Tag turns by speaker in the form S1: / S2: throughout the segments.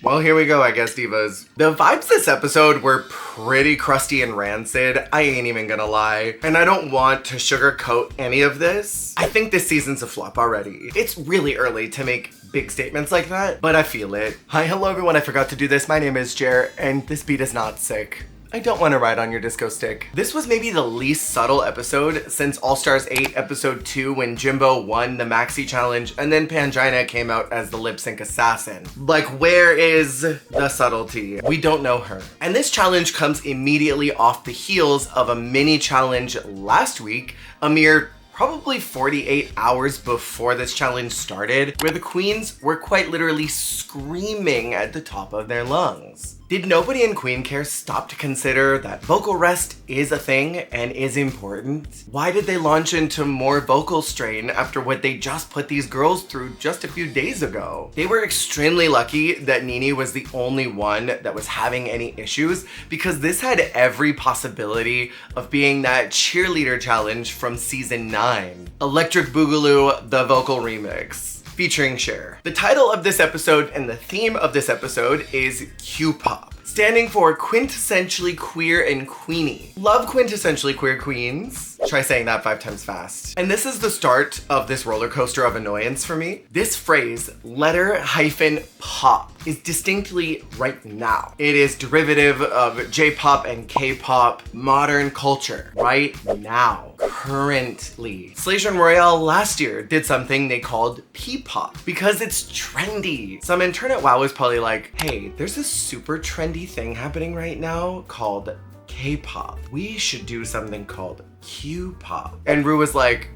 S1: Well, here we go, I guess, divas. The vibes this episode were pretty crusty and rancid, I ain't even gonna lie. And I don't want to sugarcoat any of this. I think this season's a flop already. It's really early to make big statements like that, but I feel it. Hi, hello everyone, I forgot to do this. My name is Jer, and this beat is not sick. I don't want to ride on your disco stick. This was maybe the least subtle episode since All Stars 8 episode 2 when Jimbo won the Maxi challenge and then Pangina came out as the lip sync assassin. Like, where is the subtlety? We don't know her. And this challenge comes immediately off the heels of a mini challenge last week, a mere probably 48 hours before this challenge started, where the queens were quite literally screaming at the top of their lungs. Did nobody in Queen Care stop to consider that vocal rest is a thing and is important? Why did they launch into more vocal strain after what they just put these girls through just a few days ago? They were extremely lucky that Nene was the only one that was having any issues, because this had every possibility of being that cheerleader challenge from season 9. Electric Boogaloo, the vocal remix. Featuring Cher. The title of this episode and the theme of this episode is Q-pop, standing for quintessentially queer and queenie. Love quintessentially queer queens. Try saying that 5 times fast. And this is the start of this roller coaster of annoyance for me. This phrase, letter-pop, is distinctly right now. It is derivative of J-pop and K-pop modern culture right now, currently. Slayer and Royale last year did something they called P-pop because it's trendy. Some internet wow is probably like, hey, there's this super trendy thing happening right now called K-pop. We should do something called Q-pop. And Rue was like,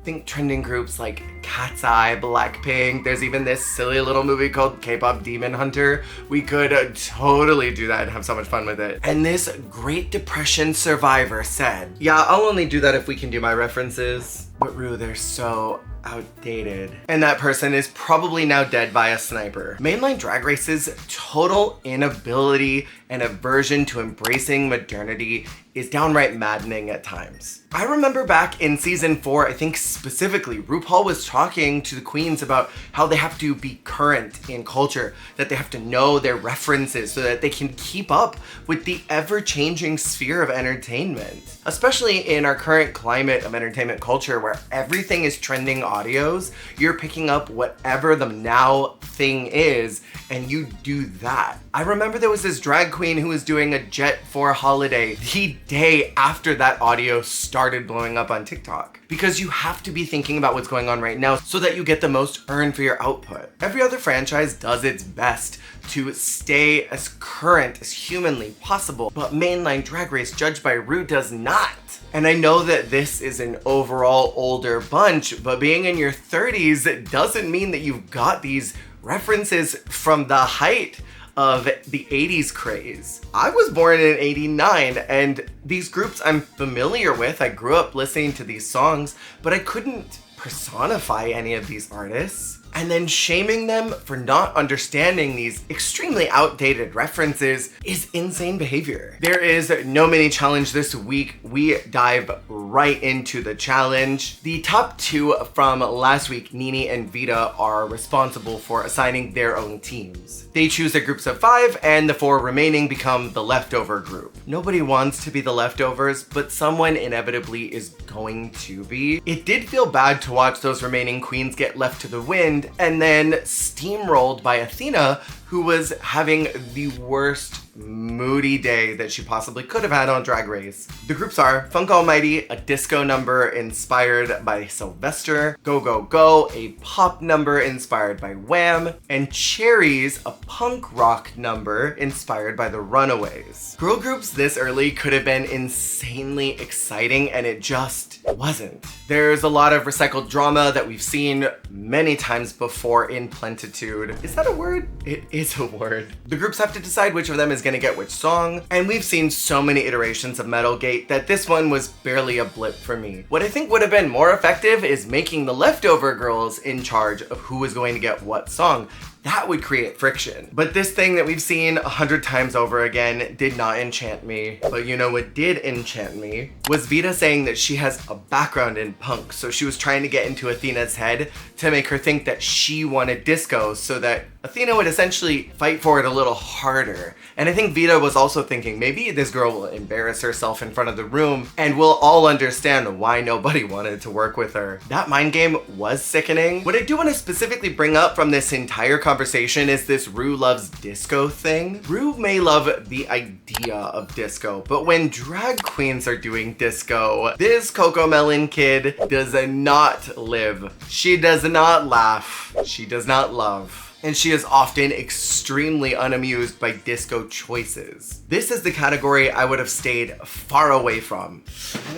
S1: Think trending groups like Cat's Eye, Blackpink, there's even this silly little movie called K-pop Demon Hunter. We could totally do that and have so much fun with it. And this Great Depression survivor said, yeah, I'll only do that if we can do my references. But Rue, they're so outdated. And that person is probably now dead by a sniper. Mainline Drag Race's total inability and aversion to embracing modernity is downright maddening at times. I remember back in season 4, I think specifically, RuPaul was talking to the queens about how they have to be current in culture, that they have to know their references so that they can keep up with the ever-changing sphere of entertainment. Especially in our current climate of entertainment culture where everything is trending audios, you're picking up whatever the now thing is and you do that. I remember there was this drag queen who was doing a Jet 4 holiday the day after that audio started blowing up on TikTok. Because you have to be thinking about what's going on right now so that you get the most earn for your output. Every other franchise does its best to stay as current as humanly possible, but mainline Drag Race, judged by Rue, does not. And I know that this is an overall older bunch, but being in your 30s doesn't mean that you've got these references from the height of the 80s craze. I was born in 89 and these groups I'm familiar with. I grew up listening to these songs, but I couldn't personify any of these artists. And then shaming them for not understanding these extremely outdated references is insane behavior. There is no mini challenge this week. We dive right into the challenge. The top 2 from last week, Nene and Vita, are responsible for assigning their own teams. They choose their groups of 5 and the 4 remaining become the leftover group. Nobody wants to be the leftovers, but someone inevitably is going to be. It did feel bad to watch those remaining queens get left to the wind and then steamrolled by Athena, who was having the worst moody day that she possibly could have had on Drag Race. The groups are Funk Almighty, a disco number inspired by Sylvester, Go Go Go, a pop number inspired by Wham, and Cherries, a punk rock number inspired by the Runaways. Girl groups this early could have been insanely exciting, and it just wasn't. There's a lot of recycled drama that we've seen many times before in Plentitude. Is that a word? It is a word. The groups have to decide which of them is gonna get which song, and we've seen so many iterations of Metalgate that this one was barely a blip for me. What I think would have been more effective is making the leftover girls in charge of who was going to get what song. that would create friction. But this thing that we've seen 100 times over again did not enchant me. But you know what did enchant me was Vita saying that she has a background in punk, so she was trying to get into Athena's head to make her think that she wanted disco so that Athena would essentially fight for it a little harder. And I think Vita was also thinking maybe this girl will embarrass herself in front of the room and we'll all understand why nobody wanted to work with her. That mind game was sickening. What I do want to specifically bring up from this entire conversation is this Rue loves disco thing. Rue may love the idea of disco, but when drag queens are doing disco, this Coco Melon kid does not live. She does not laugh. She does not love. And she is often extremely unamused by disco choices. This is the category I would have stayed far away from.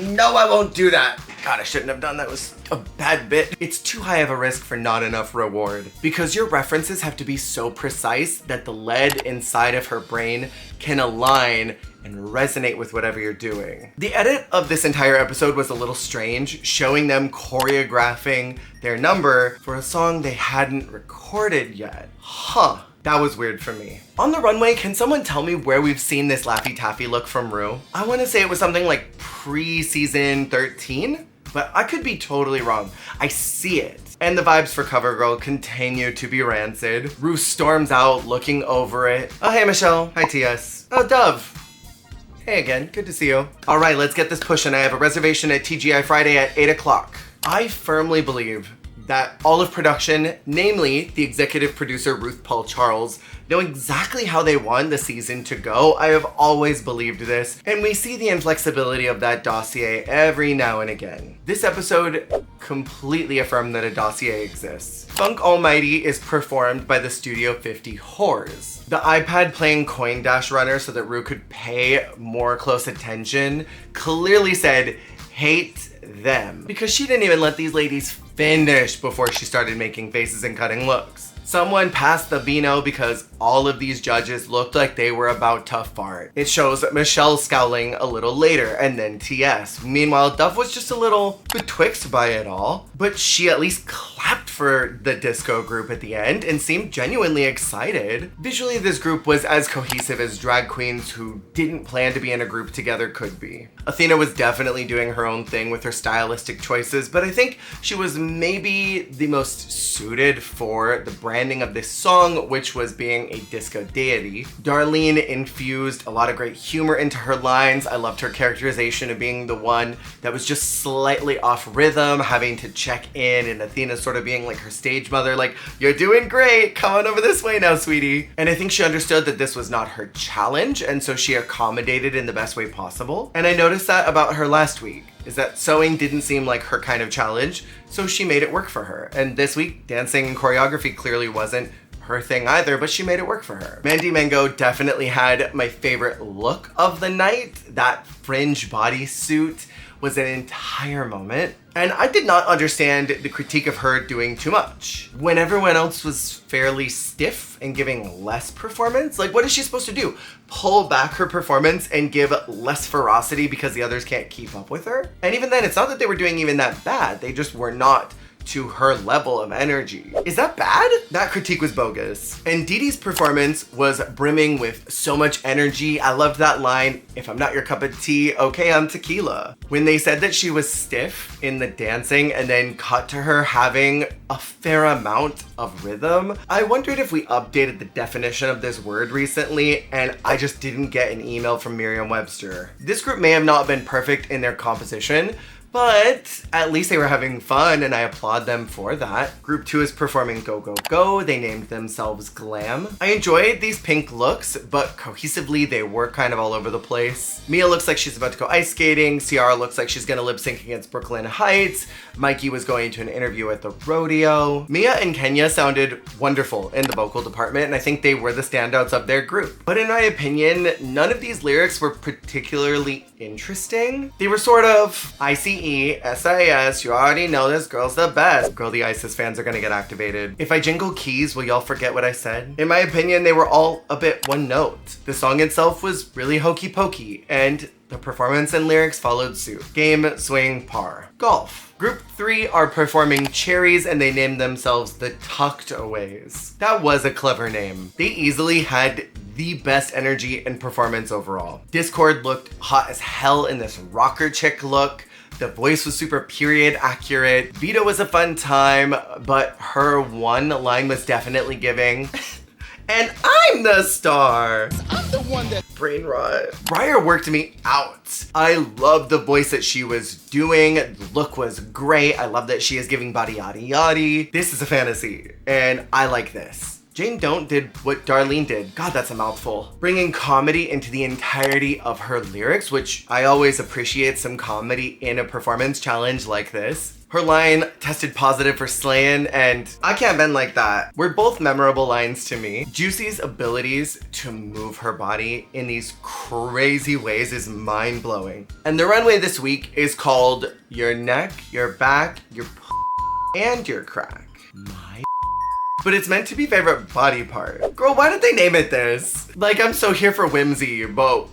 S1: No, I won't do that. God, I shouldn't have done that. It was a bad bit. It's too high of a risk for not enough reward. Because your references have to be so precise that the lead inside of her brain can align and resonate with whatever you're doing. The edit of this entire episode was a little strange, showing them choreographing their number for a song they hadn't recorded yet. Huh. That was weird for me. On the runway, can someone tell me where we've seen this Laffy Taffy look from Rue? I want to say it was something like pre-season 13, but I could be totally wrong. I see it. And the vibes for CoverGirl continue to be rancid. Rue storms out looking over it. Oh, hey Michelle. Hi TS. Oh, Dove. Hey again, good to see you. All right, let's get this pushing. I have a reservation at TGI Friday at 8 o'clock. I firmly believe that all of production, namely the executive producer Ruth Paul Charles, know exactly how they want the season to go. I have always believed this, and we see the inflexibility of that dossier every now and again. This episode completely affirmed that a dossier exists. Funk Almighty is performed by the Studio 50 Whores. The iPad playing Coin Dash Runner so that Rue could pay more close attention clearly said, hate them. Because she didn't even let these ladies finish before she started making faces and cutting looks. Someone passed the Beano because all of these judges looked like they were about to fart. It shows Michelle scowling a little later and then TS. Meanwhile, Duff was just a little betwixt by it all, but she at least clapped for the disco group at the end and seemed genuinely excited. Visually, this group was as cohesive as drag queens who didn't plan to be in a group together could be. Athena was definitely doing her own thing with her stylistic choices, but I think she was maybe the most suited for the branding of this song, which was being a disco deity. Darlene infused a lot of great humor into her lines. I loved her characterization of being the one that was just slightly off rhythm, having to check in, and Athena sort of being like her stage mother, like, you're doing great, come on over this way now, sweetie. And I think she understood that this was not her challenge, and so she accommodated in the best way possible. And I noticed that about her last week, is that sewing didn't seem like her kind of challenge, so she made it work for her. And this week, dancing and choreography clearly wasn't her thing either, but she made it work for her. Mandy Mango definitely had my favorite look of the night. That fringe bodysuit was an entire moment. And I did not understand the critique of her doing too much. When everyone else was fairly stiff and giving less performance, like what is she supposed to do? Pull back her performance and give less ferocity because the others can't keep up with her? And even then, it's not that they were doing even that bad, they just were not to her level of energy. Is that bad? That critique was bogus. And Dee Dee's performance was brimming with so much energy. I loved that line, if I'm not your cup of tea, okay, I'm tequila. When they said that she was stiff in the dancing and then cut to her having a fair amount of rhythm, I wondered if we updated the definition of this word recently and I just didn't get an email from Merriam-Webster. This group may have not been perfect in their composition, but at least they were having fun and I applaud them for that. Group 2 is performing Go Go Go. They named themselves Glam. I enjoyed these pink looks, but cohesively they were kind of all over the place. Mia looks like she's about to go ice skating. Ciara looks like she's gonna lip sync against Brooklyn Heights. Mikey was going to an interview at the rodeo. Mia and Kenya sounded wonderful in the vocal department and I think they were the standouts of their group. But in my opinion, none of these lyrics were particularly interesting. They were sort of ICE, SIS, you already know this girl's the best. Girl, the ISIS fans are gonna get activated. If I jingle keys, will y'all forget what I said? In my opinion, they were all a bit one note. The song itself was really hokey pokey and the performance and lyrics followed suit. Game, swing, par. Golf. Group 3 are performing Cherries and they named themselves the Tucked Aways. That was a clever name. They easily had the best energy and performance overall. Discord looked hot as hell in this rocker chick look. The voice was super period accurate. Vita was a fun time, but her one line was definitely giving. And I'm the star. I'm the one that brain rot. Briar worked me out. I loved the voice that she was doing. The look was great. I love that she is giving body yaddy yaddy. This is a fantasy, and I like this. Jane Don't did what Darlene did. God, that's a mouthful. Bringing comedy into the entirety of her lyrics, which I always appreciate some comedy in a performance challenge like this. Her line tested positive for slaying, and I can't bend like that. Were both memorable lines to me. Juicy's abilities to move her body in these crazy ways is mind-blowing. And the runway this week is called Your Neck, Your Back, Your and Your Crack. My but it's meant to be favorite body part. Girl, why did they name it this? Like, I'm so here for whimsy, but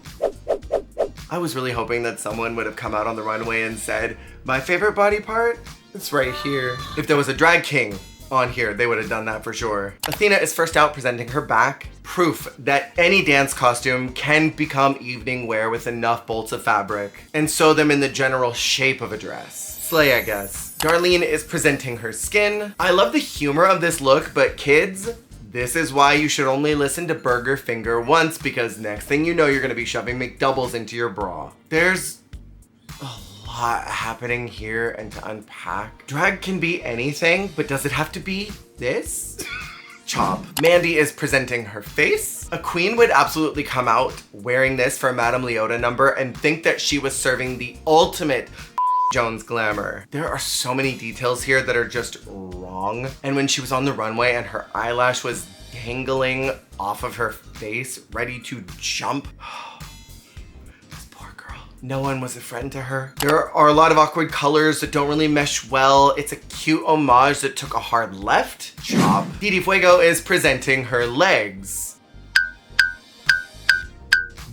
S1: I was really hoping that someone would have come out on the runway and said, my favorite body part? It's right here. If there was a drag king on here, they would have done that for sure. Athena is first out presenting her back. Proof that any dance costume can become evening wear with enough bolts of fabric and sew them in the general shape of a dress. Slay, I guess. Darlene is presenting her skin. I love the humor of this look, but kids, this is why you should only listen to Burger Finger once, because next thing you know, you're gonna be shoving McDoubles into your bra. There's a lot happening here and to unpack. Drag can be anything, but does it have to be this? Chop. Mandy is presenting her face. A queen would absolutely come out wearing this for a Madame Leota number and think that she was serving the ultimate Jones glamour. There are so many details here that are just wrong. And when she was on the runway and her eyelash was dangling off of her face, ready to jump. This poor girl. No one was a friend to her. There are a lot of awkward colors that don't really mesh well. It's a cute homage that took a hard left. Chop. Didi Fuego is presenting her legs.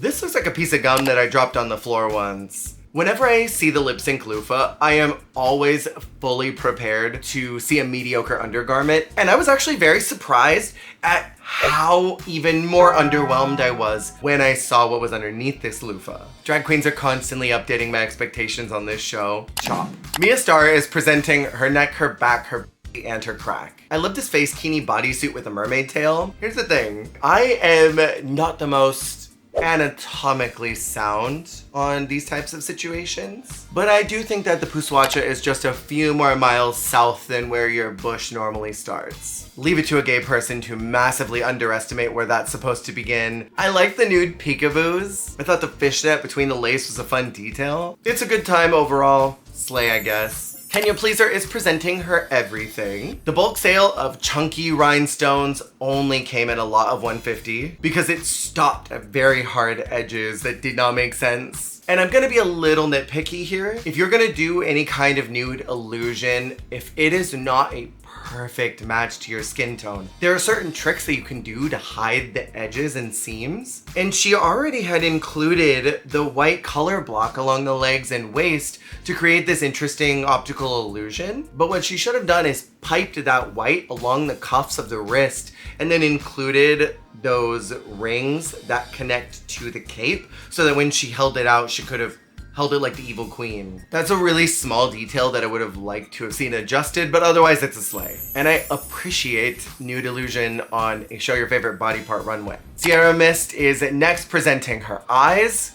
S1: This looks like a piece of gum that I dropped on the floor once. Whenever I see the lip sync loofah, I am always fully prepared to see a mediocre undergarment, and I was actually very surprised at how even more underwhelmed I was when I saw what was underneath this loofah. Drag queens are constantly updating my expectations on this show. Chop. Mia Starr is presenting her neck, her back, her and her crack. I love this face kini bodysuit with a mermaid tail. Here's the thing. I am not the most anatomically sound on these types of situations, but I do think that the Puswacha is just a few more miles south than where your bush normally starts. Leave it to a gay person to massively underestimate where that's supposed to begin. I like the nude peekaboos. I thought the fishnet between the lace was a fun detail. It's a good time overall. Slay, I guess. Kenya Pleaser is presenting her everything. The bulk sale of chunky rhinestones only came at a lot of 150 because it stopped at very hard edges that did not make sense. And I'm gonna be a little nitpicky here. If you're gonna do any kind of nude illusion, if it is not a perfect match to your skin tone, there are certain tricks that you can do to hide the edges and seams. And she already had included the white color block along the legs and waist to create this interesting optical illusion. But what she should have done is piped that white along the cuffs of the wrist and then included those rings that connect to the cape so that when she held it out, she could have held it like the evil queen. That's a really small detail that I would have liked to have seen adjusted, but otherwise it's a slay. And I appreciate nude illusion on a show your favorite body part runway. Sierra Mist is next presenting her eyes.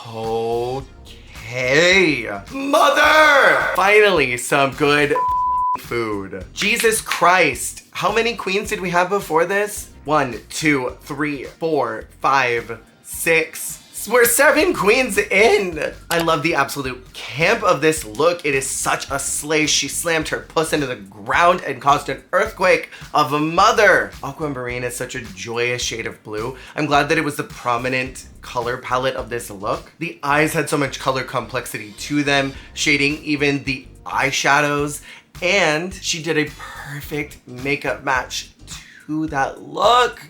S1: Okay. Mother! Finally, some good food. Jesus Christ. How many queens did we have before this? 1, 2, 3, 4, 5, 6. We're 7 queens in. I love the absolute camp of this look. It is such a slay. She slammed her puss into the ground and caused an earthquake of a mother. Aquamarine is such a joyous shade of blue. I'm glad that it was the prominent color palette of this look. The eyes had so much color complexity to them, shading even the eyeshadows, and she did a perfect makeup match to that look.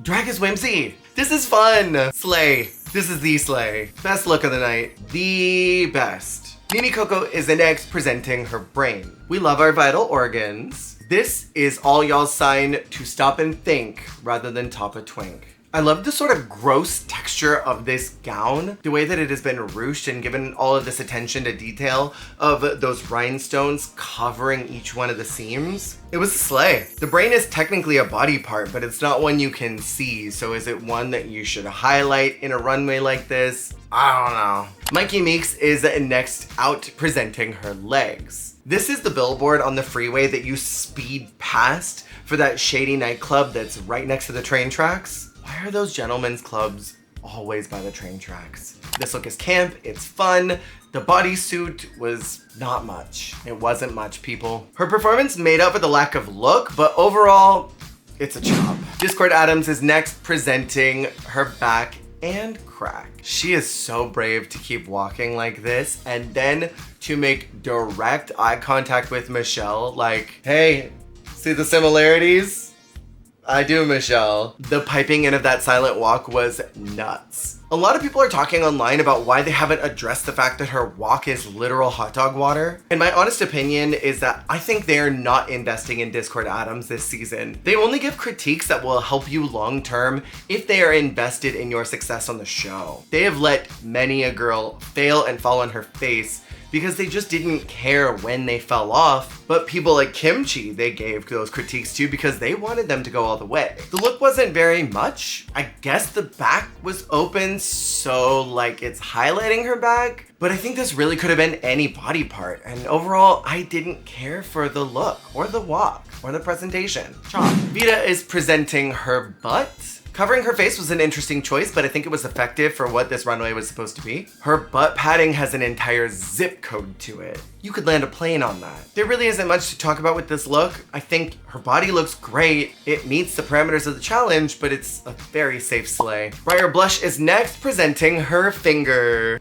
S1: Drag is whimsy. This is fun. Slay. This is the slay. Best look of the night. The best. Nini Coco is the next, presenting her brain. We love our vital organs. This is all y'all's sign to stop and think rather than top a twink. I love the sort of gross texture of this gown, the way that it has been ruched and given all of this attention to detail of those rhinestones covering each one of the seams. It was a slay. The brain is technically a body part, but it's not one you can see, so is it one that you should highlight in a runway like this? I don't know. Mikey Meeks is next out, presenting her legs. This is the billboard on the freeway that you speed past for that shady nightclub that's right next to the train tracks. Why are those gentlemen's clubs always by the train tracks? This look is camp, it's fun. The bodysuit was not much. It wasn't much, people. Her performance made up for the lack of look, but overall, it's a chop. Discord Adams is next, presenting her back and crack. She is so brave to keep walking like this and then to make direct eye contact with Michelle, like, hey, see the similarities? I do, Michelle. The piping in of that silent walk was nuts. A lot of people are talking online about why they haven't addressed the fact that her walk is literal hot dog water. And my honest opinion is that I think they're not investing in Discord Adams this season. They only give critiques that will help you long term if they are invested in your success on the show. They have let many a girl fail and fall on her face because they just didn't care when they fell off. But people like Kimchi, they gave those critiques to because they wanted them to go all the way. The look wasn't very much. I guess the back was open, so like it's highlighting her back. But I think this really could have been any body part. And overall, I didn't care for the look or the walk or the presentation. Chop. Vita is presenting her butt. Covering her face was an interesting choice, but I think it was effective for what this runway was supposed to be. Her butt padding has an entire zip code to it. You could land a plane on that. There really isn't much to talk about with this look. I think her body looks great. It meets the parameters of the challenge, but it's a very safe slay. Briar Blush is next, presenting her finger.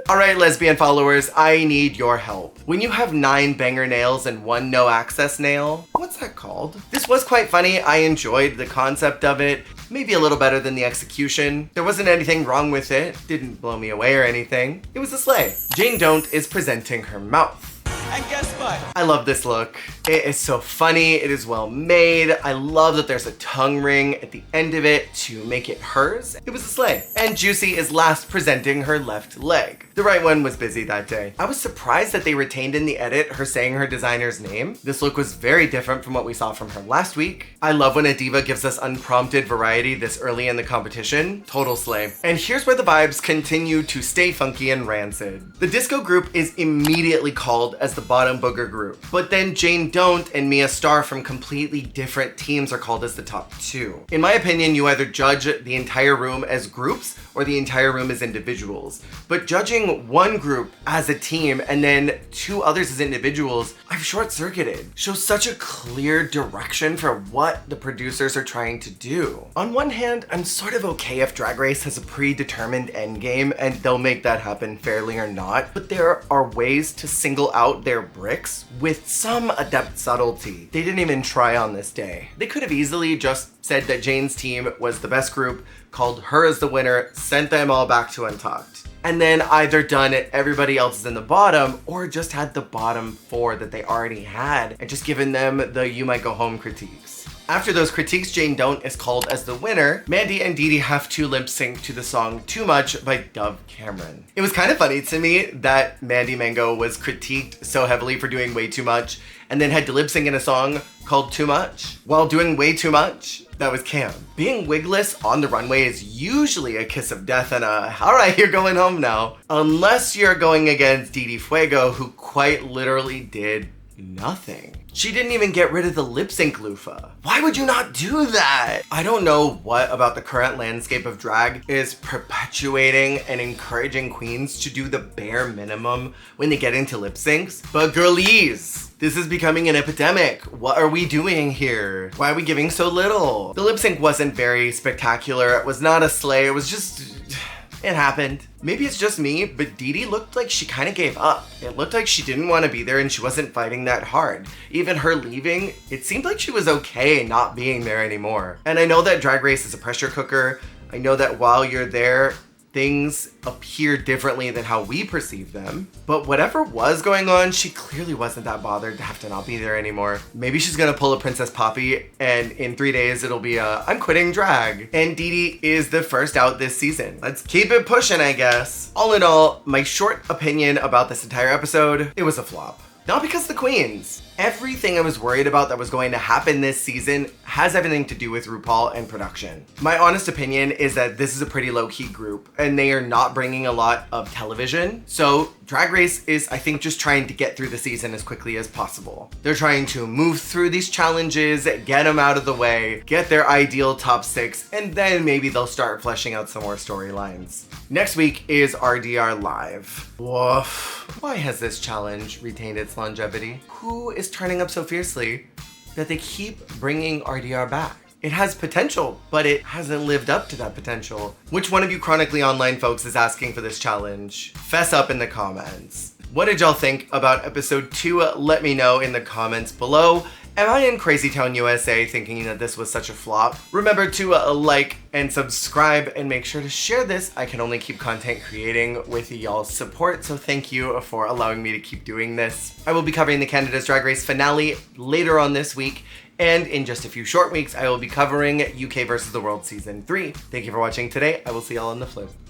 S1: Alright, lesbian followers, I need your help. When you have 9 banger nails and 1 no access nail, what's that called? This was quite funny. I enjoyed the concept of it. Maybe a little better than the execution. There wasn't anything wrong with it. Didn't blow me away or anything. It was a slay. Jane Don't is presenting her mouth.
S2: And guess what?
S1: I love this look. It is so funny, it is well made. I love that there's a tongue ring at the end of it to make it hers. It was a slay. And Juicy is last, presenting her left leg. The right one was busy that day. I was surprised that they retained in the edit her saying her designer's name. This look was very different from what we saw from her last week. I love when a diva gives us unprompted variety this early in the competition. Total slay. And here's where the vibes continue to stay funky and rancid. The disco group is immediately called as the bottom booger group, but then Jane Don't and Mia Star from completely different teams are called as the top 2. In my opinion, you either judge the entire room as groups or the entire room as individuals. But judging one group as a team and then 2 others as individuals, I've short-circuited. Shows such a clear direction for what the producers are trying to do. On one hand, I'm sort of okay if Drag Race has a predetermined endgame and they'll make that happen fairly or not, but there are ways to single out their bricks with some adept subtlety. They didn't even try on this day. They could have easily just said that Jane's team was the best group, called her as the winner, sent them all back to Untucked, and then either done it everybody else is in the bottom or just had the bottom 4 that they already had and just given them the you might go home critiques. After those critiques, Jane Don't is called as the winner. Mandy and Dee Dee have to lip sync to the song Too Much by Dove Cameron. It was kind of funny to me that Mandy Mango was critiqued so heavily for doing way too much and then had to lip sync in a song called Too Much while doing way too much. That was Cam. Being wigless on the runway is usually a kiss of death and a, all right, you're going home now. Unless you're going against Dee Dee Fuego, who quite literally did nothing. She didn't even get rid of the lip sync loofah. Why would you not do that? I don't know what about the current landscape of drag is perpetuating and encouraging queens to do the bare minimum when they get into lip syncs, but girlies, this is becoming an epidemic. What are we doing here? Why are we giving so little? The lip sync wasn't very spectacular. It was not a slay. It was just, it happened. Maybe it's just me, but Dee Dee looked like she kind of gave up. It looked like she didn't want to be there and she wasn't fighting that hard. Even her leaving, it seemed like she was okay not being there anymore. And I know that Drag Race is a pressure cooker. I know that while you're there, things appear differently than how we perceive them. But whatever was going on, she clearly wasn't that bothered to have to not be there anymore. Maybe she's gonna pull a Princess Poppy and in 3 days it'll be a I'm quitting drag. And Dee Dee is the first out this season. Let's keep it pushing, I guess. All in all, my short opinion about this entire episode, it was a flop. Not because of the queens. Everything I was worried about that was going to happen this season has everything to do with RuPaul and production. My honest opinion is that this is a pretty low-key group and they are not bringing a lot of television. So Drag Race is, I think, just trying to get through the season as quickly as possible. They're trying to move through these challenges, get them out of the way, get their ideal top 6, and then maybe they'll start fleshing out some more storylines. Next week is RDR Live. Woof. Why has this challenge retained its longevity? Who is turning up so fiercely that they keep bringing RDR back? It has potential, but it hasn't lived up to that potential. Which one of you chronically online folks is asking for this challenge? Fess up in the comments. What did y'all think about episode 2? Let me know in the comments below. Am I in Crazy Town, USA thinking that this was such a flop? Remember to like and subscribe and make sure to share this. I can only keep content creating with y'all's support, so thank you for allowing me to keep doing this. I will be covering the Canada's Drag Race finale later on this week, and in just a few short weeks, I will be covering UK vs. the World Season 3. Thank you for watching today. I will see y'all on the flip.